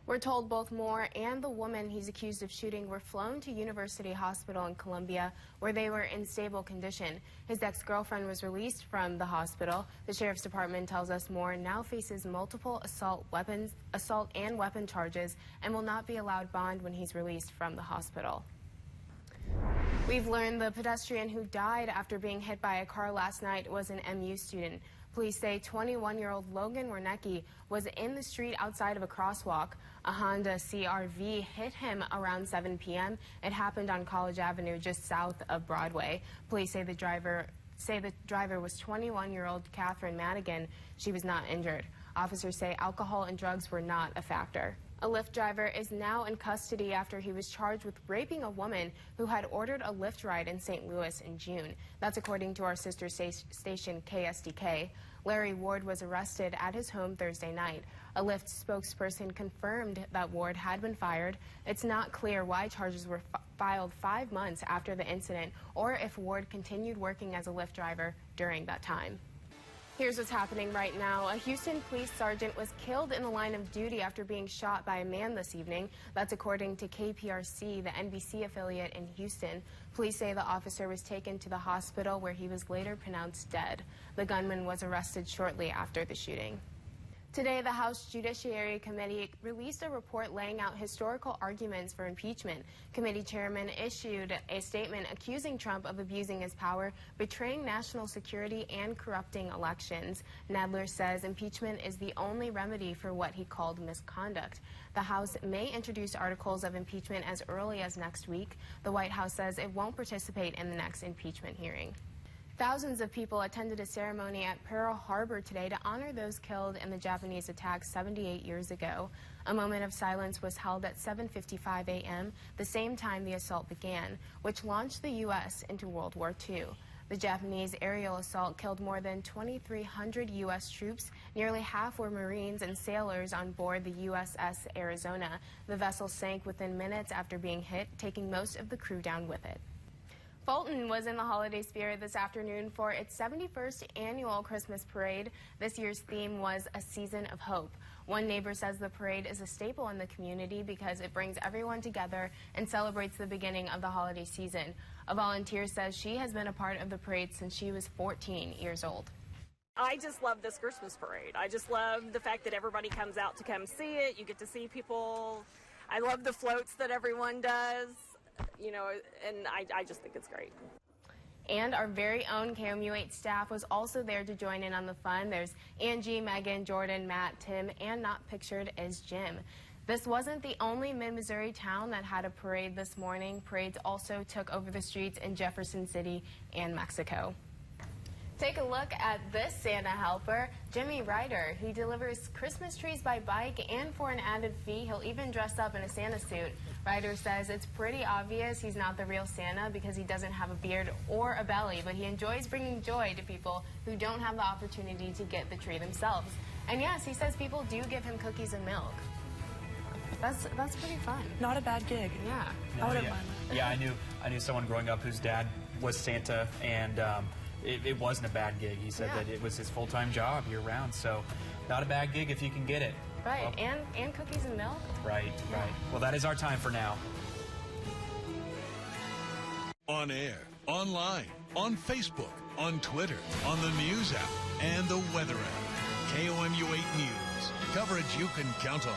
We're told both Moore and the woman he's accused of shooting were flown to University Hospital in Columbia, where they were in stable condition. His ex-girlfriend was released from the hospital. The sheriff's department tells us Moore now faces multiple assault and weapon charges and will not be allowed bond when he's released from the hospital. We've learned the pedestrian who died after being hit by a car last night was an MU student. Police say 21-year-old Logan Wernicke was in the street outside of a crosswalk. A Honda CR-V hit him around 7 p.m. It happened on College Avenue just south of Broadway. Police say the driver was 21-year-old Catherine Madigan. She was not injured. Officers say alcohol and drugs were not a factor. A Lyft driver is now in custody after he was charged with raping a woman who had ordered a Lyft ride in St. Louis in June. That's according to our sister station KSDK. Larry Ward was arrested at his home Thursday night. A Lyft spokesperson confirmed that Ward had been fired. It's not clear why charges were filed 5 months after the incident or if Ward continued working as a Lyft driver during that time. Here's what's happening right now. A Houston police sergeant was killed in the line of duty after being shot by a man this evening. That's according to KPRC, the NBC affiliate in Houston. Police say the officer was taken to the hospital where he was later pronounced dead. The gunman was arrested shortly after the shooting. Today, the House Judiciary Committee released a report laying out historical arguments for impeachment. Committee chairman issued a statement accusing Trump of abusing his power, betraying national security, and corrupting elections. Nadler says impeachment is the only remedy for what he called misconduct. The House may introduce articles of impeachment as early as next week. The White House says it won't participate in the next impeachment hearing. Thousands of people attended a ceremony at Pearl Harbor today to honor those killed in the Japanese attack 78 years ago. A moment of silence was held at 7:55 a.m., the same time the assault began, which launched the U.S. into World War II. The Japanese aerial assault killed more than 2,300 U.S. troops. Nearly half were Marines and sailors on board the USS Arizona. The vessel sank within minutes after being hit, taking most of the crew down with it. Fulton was in the holiday spirit this afternoon for its 71st annual Christmas parade. This year's theme was A Season of Hope. One neighbor says the parade is a staple in the community because it brings everyone together and celebrates the beginning of the holiday season. A volunteer says she has been a part of the parade since she was 14 years old. I just love this Christmas parade. I just love the fact that everybody comes out to come see it. You get to see people. I love the floats that everyone does. You know, and I just think it's great. And our very own KOMU8 staff was also there to join in on the fun. There's Angie, Megan, Jordan, Matt, Tim, and not pictured is Jim. This wasn't the only mid-Missouri town that had a parade this morning. Parades also took over the streets in Jefferson City and Mexico. Take a look at this Santa helper, Jimmy Ryder. He delivers Christmas trees by bike, and for an added fee, he'll even dress up in a Santa suit. Ryder says it's pretty obvious he's not the real Santa because he doesn't have a beard or a belly, but he enjoys bringing joy to people who don't have the opportunity to get the tree themselves. And yes, he says people do give him cookies and milk. That's pretty fun. Not a bad gig. Yeah. I wouldn't mind that. Yeah, I knew someone growing up whose dad was Santa, and it wasn't a bad gig. He said that it was his full-time job year-round, so not a bad gig if you can get it. Right, well, and cookies and milk. Right, right. Well, that is our time for now. On air, online, on Facebook, on Twitter, on the News app, and the Weather app. KOMU 8 News. Coverage you can count on.